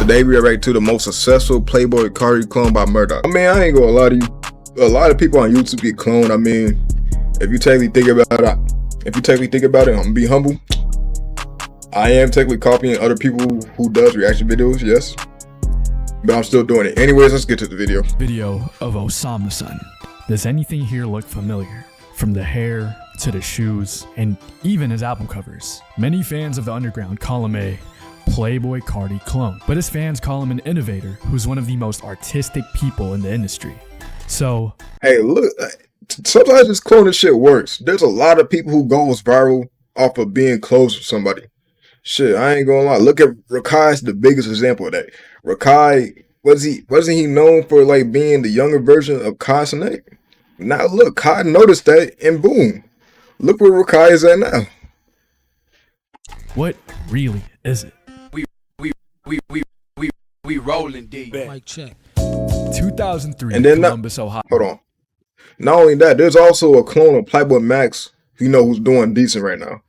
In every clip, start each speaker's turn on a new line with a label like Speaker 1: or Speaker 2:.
Speaker 1: Today we are ready to the most successful Playboi Carti clone by Murdoch. I mean, I ain't gonna lie to you. A lot of people on YouTube get cloned. I mean, if you technically think about it, I'm gonna be humble. I am technically copying other people who does reaction videos, yes. But I'm still doing it. Anyways, let's get to the video.
Speaker 2: Video of Osamason. Does anything here look familiar? From the hair to the shoes and even his album covers. Many fans of the underground call him a Playboi Carti clone, but his fans call him an innovator who's one of the most artistic people in the industry. So,
Speaker 1: hey, look, sometimes this cloning shit works. There's a lot of people who goes viral off of being close with somebody. Shit, I ain't gonna lie. Look at Rakai's the biggest example of that. Rakai, wasn't he known for like being the younger version of Kai Cenat? Now look, Kai noticed that and boom. Look where Rakai is at now.
Speaker 2: What really is it?
Speaker 3: We rolling deep.
Speaker 4: Mic check.
Speaker 2: 2003
Speaker 1: and then
Speaker 2: Columbus, Ohio.
Speaker 1: Hold on. Not only that, there's also a clone of Playboi Max, who's doing decent right now.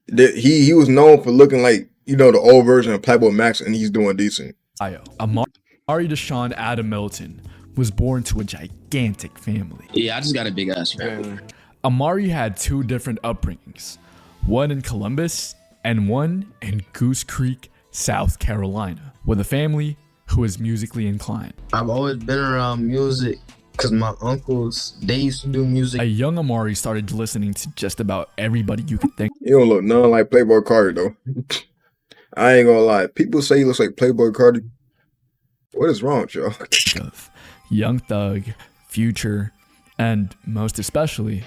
Speaker 1: He was known for looking like, the old version of Playboi Max, and he's doing decent.
Speaker 2: Amari Deshaun Adam Milton was born to a gigantic family.
Speaker 5: Yeah, I just got a big ass family.
Speaker 2: Amari had two different upbringings, one in Columbus and one in Goose Creek, South Carolina, with a family who is musically inclined.
Speaker 5: I've always been around music because my uncles, they used to do music.
Speaker 2: A young Amari started listening to just about everybody you could think.
Speaker 1: He don't look nothing like Playboi Carti though. I ain't gonna lie. People say he looks like Playboi Carti. What is wrong with y'all?
Speaker 2: Of Young Thug, Future, and most especially,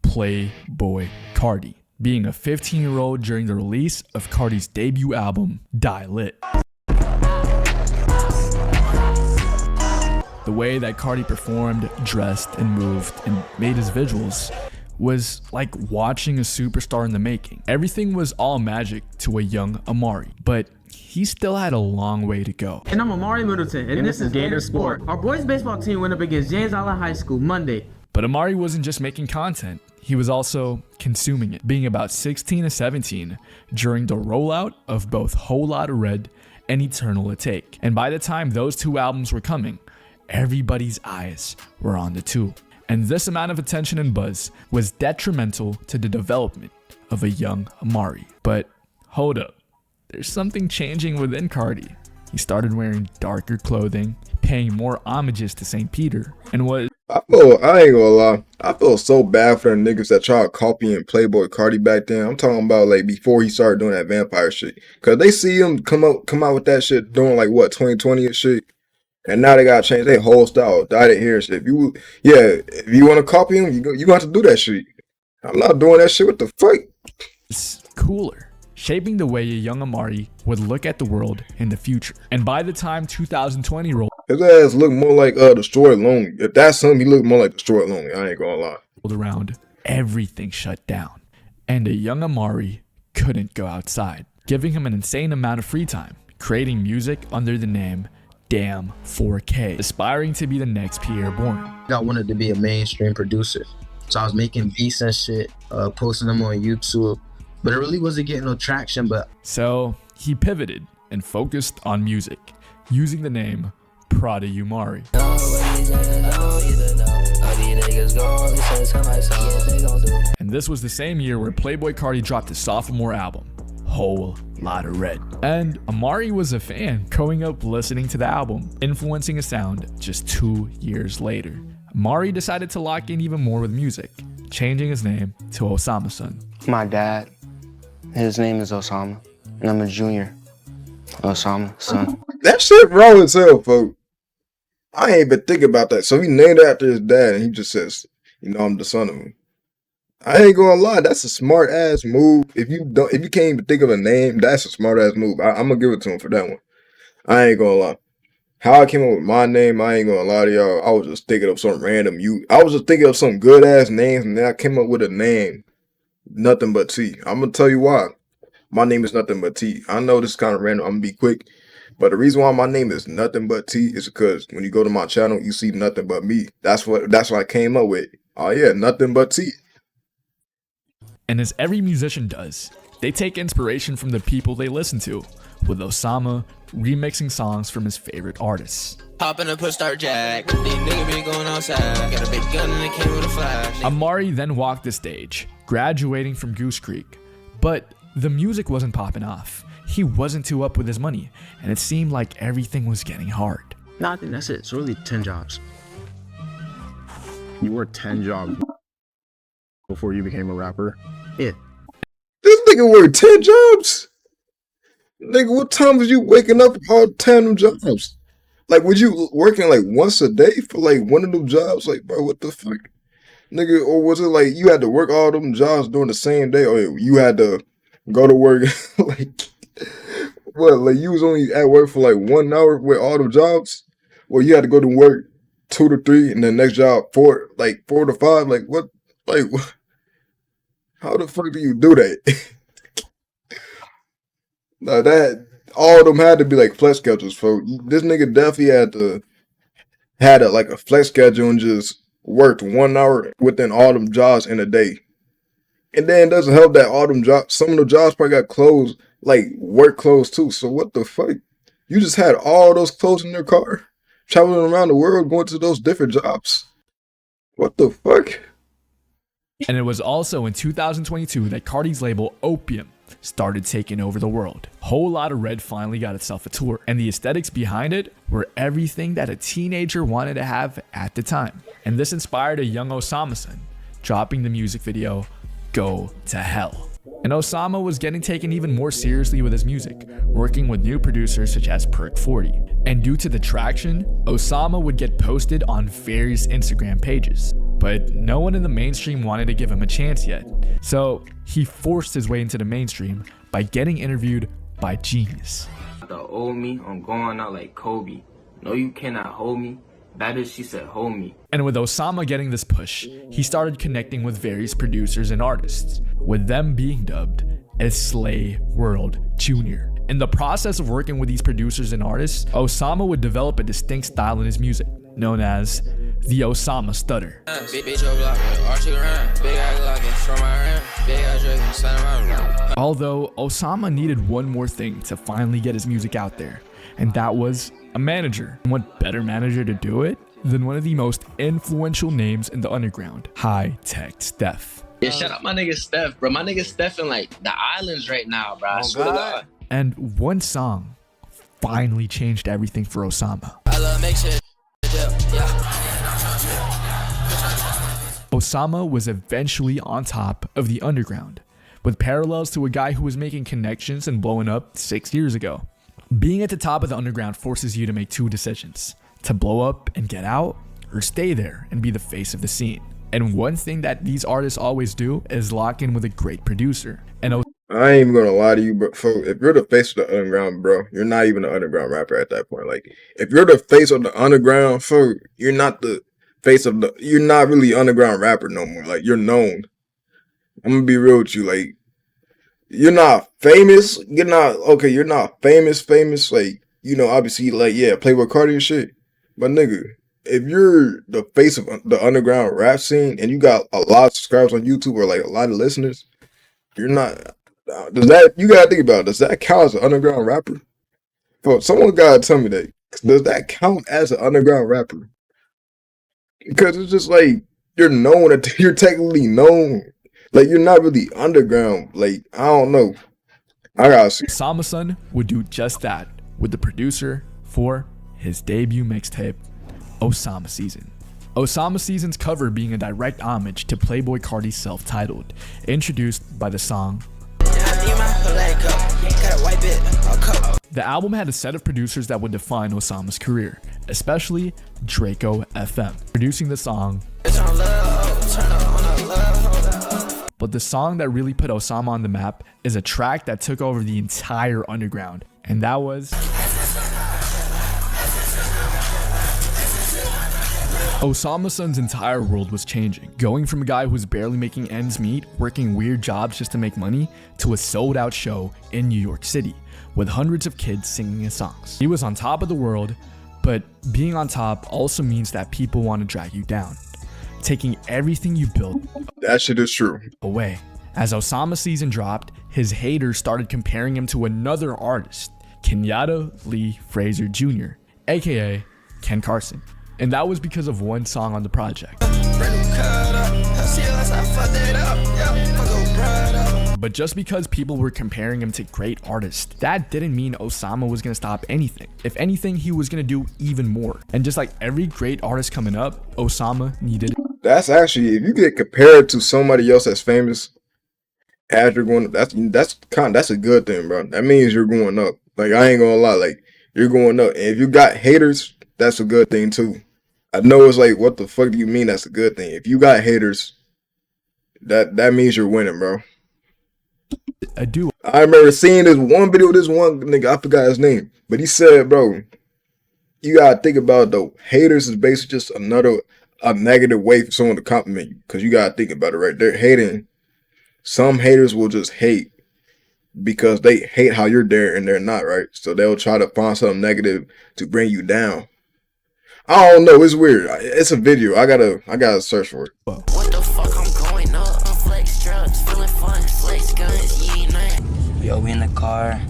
Speaker 2: Playboi Carti, being a 15-year-old during the release of Carti's debut album, Die Lit. The way that Carti performed, dressed, and moved, and made his visuals was like watching a superstar in the making. Everything was all magic to a young Amari, but he still had a long way to go.
Speaker 6: And I'm Amari Middleton, and this is Gator Sport. Our boys baseball team went up against James Island High School Monday.
Speaker 2: But Amari wasn't just making content, he was also consuming it, being about 16 to 17 during the rollout of both Whole Lotta Red and Eternal Atake. And by the time those two albums were coming, everybody's eyes were on the two. And this amount of attention and buzz was detrimental to the development of a young Amari. But hold up, there's something changing within Carti. He started wearing darker clothing, paying more homages to St. Peter, and was...
Speaker 1: I ain't gonna lie, I feel so bad for the niggas that tried copying Playboi Carti back then. I'm talking about like before he started doing that vampire shit. Cause they see him come out with that shit doing like what, 2020 and shit. And now they gotta change their whole style, dyed it here and shit. If you wanna copy him, you got to do that shit. I'm not doing that shit. What the fuck?
Speaker 2: It's cooler, shaping the way a young Amari would look at the world in the future. And by the time 2020 rolled,
Speaker 1: his ass looked more like Destroyed Lonely. If that's him, he looked more like Destroyed Lonely. I ain't gonna lie.
Speaker 2: around, everything shut down, and a young Amari couldn't go outside, giving him an insane amount of free time, creating music under the name Damn 4K, aspiring to be the next Pierre Bourne.
Speaker 5: I wanted to be a mainstream producer, so I was making beats and shit, posting them on YouTube, but it really wasn't getting no traction. But
Speaker 2: so he pivoted and focused on music, using the name Prada Umari. And this was the same year where Playboi Carti dropped his sophomore album, Whole Lotta Red. And Amari was a fan, growing up listening to the album, influencing his sound just 2 years later. Amari decided to lock in even more with music, changing his name to Osamason.
Speaker 7: My dad, his name is Osama, and I'm a junior. Osama, son.
Speaker 1: That shit wrong as hell, folks. I ain't even think about that. So he named it after his dad, and he just says, I'm the son of him. I ain't gonna lie, that's a smart ass move. If you can't even think of a name, that's a smart ass move. I'm gonna give it to him for that one. I ain't gonna lie. How I came up with my name, I ain't gonna lie to y'all. I was just thinking of some random I was just thinking of some good ass names, and then I came up with a name, Nothing But T. I'm gonna tell you why. My name is Nothing But T. I know this is kind of random. I'm gonna be quick. But the reason why my name is Nothing But T is because when you go to my channel, you see nothing but me. That's what I came up with. Oh yeah, Nothing But T.
Speaker 2: And as every musician does, they take inspiration from the people they listen to, with Osama remixing songs from his favorite artists.
Speaker 3: Hop in a push start jack. These niggas be going outside. Got a big gun and it came with a flash.
Speaker 2: Amari then walked the stage, graduating from Goose Creek. But the music wasn't popping off. He wasn't too up with his money, and it seemed like everything was getting hard.
Speaker 5: Nah, I think that's it. It's really 10 jobs.
Speaker 4: You worked 10 jobs before you became a rapper?
Speaker 5: Yeah.
Speaker 1: This nigga worked 10 jobs? Nigga, what time was you waking up for all 10 of them jobs? Like, was you working like once a day for like one of them jobs? Like, bro, what the fuck? Nigga, or was it like you had to work all them jobs during the same day? Or you had to go to work like, what, like you was only at work for like 1 hour with all the jobs? Or you had to go to work 2 to 3 and then next job 4 to 5? Like, what? Like, what? How the fuck do you do that? No, that all of them had to be like flex schedules, folks. This nigga definitely had a flex schedule and just worked 1 hour within all them jobs in a day. And then it doesn't help that all them jobs, some of the jobs probably got clothes, like work clothes too. So what the fuck? You just had all those clothes in your car, traveling around the world, going to those different jobs. What the fuck?
Speaker 2: And it was also in 2022 that Carti's label Opium started taking over the world. Whole Lotta Red finally got itself a tour, and the aesthetics behind it were everything that a teenager wanted to have at the time. And this inspired a young Osamason, dropping the music video, Go to Hell. And Osama was getting taken even more seriously with his music, working with new producers such as Perk 40. And due to the traction, Osama would get posted on various Instagram pages. But no one in the mainstream wanted to give him a chance yet. So he forced his way into the mainstream by getting interviewed by Genius.
Speaker 8: The old me, I'm going out like Kobe. No, you cannot hold me. That is, she said, hold me.
Speaker 2: And with Osama getting this push, he started connecting with various producers and artists, with them being dubbed as Slay World Jr. In the process of working with these producers and artists, Osama would develop a distinct style in his music, known as the Osama Stutter. Although Osama needed one more thing to finally get his music out there, and that was a manager. And what better manager to do it than one of the most influential names in the underground, High Tech Steph.
Speaker 5: Yeah, shout out my nigga Steph, bro. My nigga Steph in like the islands right now, bro. I swear to God.
Speaker 2: And one song finally changed everything for Osama. Osama was eventually on top of the underground, with parallels to a guy who was making connections and blowing up 6 years ago. Being at the top of the underground forces you to make two decisions: to blow up and get out, or stay there and be the face of the scene. And one thing that these artists always do is lock in with a great producer. And
Speaker 1: I ain't even gonna lie to you, but if you're the face of the underground, bro, you're not even an underground rapper at that point. Like, if you're the face of the underground, you're not the face of you're not really underground rapper no more. Like, you're known. I'm gonna be real with you. Like, you're not famous. You're not famous. Like, you know, obviously, like, yeah, Playboi Carti and shit. But nigga, if you're the face of the underground rap scene and you got a lot of subscribers on YouTube or like a lot of listeners, you're not. You gotta think about it. Does that count as an underground rapper? Bro, someone gotta tell me that. Does that count as an underground rapper? Because it's just like you're known. You're technically known. Like, you're not really underground. Like, I don't know. I gotta see.
Speaker 2: Osamason would do just that with the producer for his debut mixtape, Osama Season. Osama Season's cover being a direct homage to Playboi Carti's self-titled, introduced by the song. The album had a set of producers that would define Osama's career, especially Draco FM, producing the song. But the song that really put Osama on the map is a track that took over the entire underground, and that was Osamason's entire world was changing, going from a guy who was barely making ends meet, working weird jobs just to make money, to a sold-out show in New York City, with hundreds of kids singing his songs. He was on top of the world, but being on top also means that people want to drag you down, taking everything you built.
Speaker 1: That shit is true.
Speaker 2: Away. As Osama Season dropped, his haters started comparing him to another artist, Kenyatta Lee Fraser Jr., aka Ken Carson. And that was because of one song on the project. But just because people were comparing him to great artists, that didn't mean Osama was gonna stop anything. If anything, he was gonna do even more. And just like every great artist coming up, Osama needed.
Speaker 1: That's actually, if you get compared to somebody else that's famous as you're going, that's a good thing, bro. That means you're going up. Like, I ain't gonna lie, like, you're going up. And if you got haters, that's a good thing too. I know it's like, what the fuck do you mean that's a good thing? If you got haters, that means you're winning, bro. I remember seeing this one video, this one nigga, I forgot his name, but he said, bro, you gotta think about it though. Haters is basically just a negative way for someone to compliment you, because you gotta think about it, right? They're hating. Some haters will just hate because they hate how you're there and they're not, right? So they'll try to find something negative to bring you down. I don't know, it's weird. It's a video. I gotta search for it.
Speaker 3: What the fuck, I'm going up. Flex drugs, feeling fun. Flex guns, you ain't nothing.
Speaker 7: Yo, we in the car.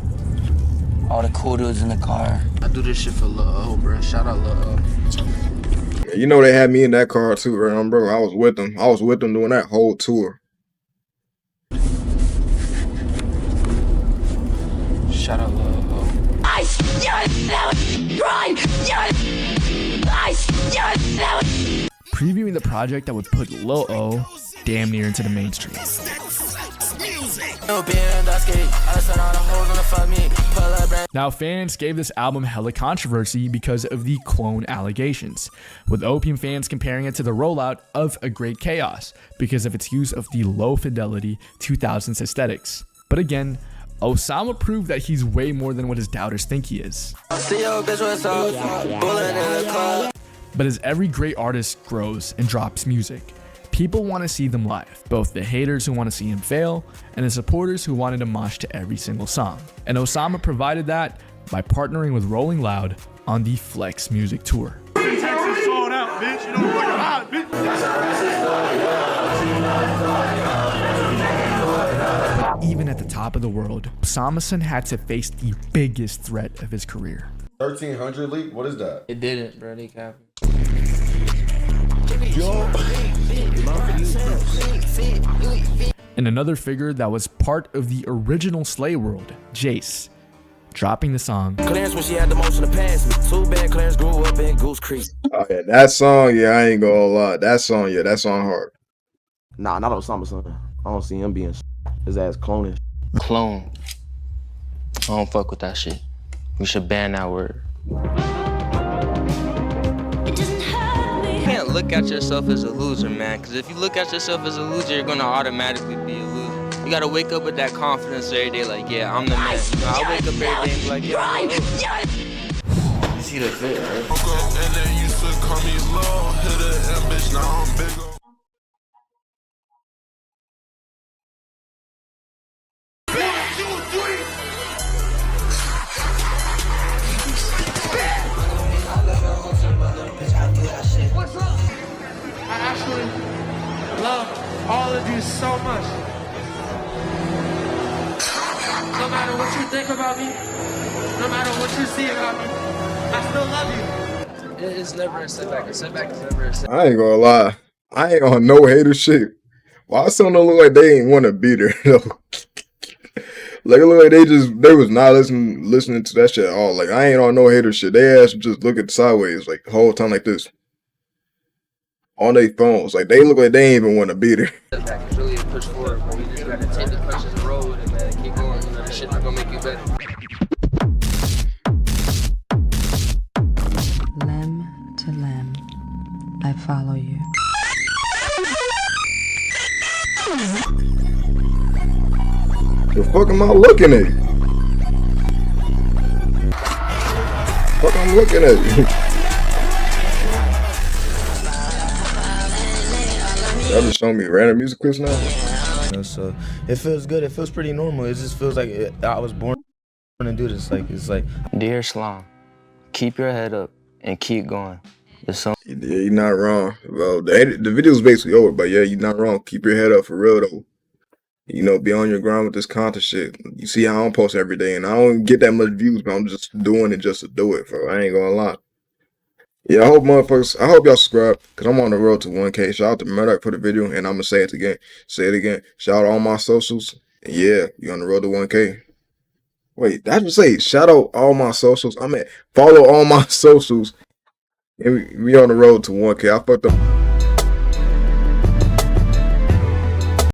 Speaker 7: All the cool dudes in the car.
Speaker 5: I do this shit for Lil O, bro. Shout out Lil O.
Speaker 1: You know they had me in that car too, right, bro? I was with them. I was with them doing that whole tour.
Speaker 5: Shout out Lil O.
Speaker 2: Previewing the project that would put Lil O damn near into the mainstream. Now, fans gave this album hella controversy because of the clone allegations, with Opium fans comparing it to the rollout of A Great Chaos because of its use of the low-fidelity 2000s aesthetics. But again, Osama proved that he's way more than what his doubters think he is. But as every great artist grows and drops music, people want to see them live, both the haters who want to see him fail and the supporters who wanted to mosh to every single song. And Osama provided that by partnering with Rolling Loud on the Flex Music Tour. Even at the top of the world, Osamason had to face the biggest threat of his career.
Speaker 9: 1300 leak? What is that?
Speaker 5: It didn't, bro. They capping.
Speaker 2: And another figure that was part of the original Slay world, Jace, dropping the song.
Speaker 3: Clarence, when she had the motion to pass me. Too bad Clarence grew up in Goose Creek.
Speaker 1: Oh yeah, that song, yeah, I ain't gonna lie. That song hard.
Speaker 10: Nah, not Osamason. I don't see him being his ass cloning.
Speaker 7: Clone. I don't fuck with that shit. We should ban that word.
Speaker 11: You can't look at yourself as a loser, man, because if you look at yourself as a loser, you're gonna automatically be a loser. You gotta wake up with that confidence every day, like, yeah, I'm the man. You know, I wake up every day and be like, yeah, I'm the
Speaker 10: You see the fit, right?
Speaker 12: And then you should call me low, hit it, and bitch, now I'm bigger.
Speaker 6: What's up? I actually love all of you so much. No matter what you think about me, no matter what you see about me, I still love you.
Speaker 5: It's never a setback. A setback is never a setback.
Speaker 1: I ain't gonna lie. I ain't on no hater shit. Why some don't look like they ain't want to beat her? Like, it look like they was not listening to that shit at all. Like, I ain't on no hater shit. They ass just looking sideways like the whole time like this. On their phones. Like, they look like they ain't even want to beat her.
Speaker 5: Setback is really a push forward, but we just gotta take the punches and roll with it, man. Keep going. You know, this shit not gonna make you better.
Speaker 13: Limb to limb, I follow you.
Speaker 1: The fuck am I looking at? Fuck I'm looking at you. Y'all just showing me random music clips now?
Speaker 10: So it feels good. It feels pretty normal. It just feels like I was born to do this. Like, it's like,
Speaker 7: Dear Slum, keep your head up and keep going.
Speaker 1: Yeah, you're not wrong. Well, the video's basically over, but yeah, you're not wrong. Keep your head up for real though. You know, be on your grind with this content shit. You see how I don't post every day, and I don't get that much views, but I'm just doing it just to do it, bro. I ain't gonna lie. Yeah, I hope motherfuckers, I hope y'all subscribe, because I'm on the road to 1K. Shout out to Murdoch for the video, and I'm gonna say it again. Say it again. Shout out all my socials. And yeah, you on the road to 1K. Wait, did I just say shout out all my socials? I mean, follow all my socials. And we on the road to 1K. I fucked up.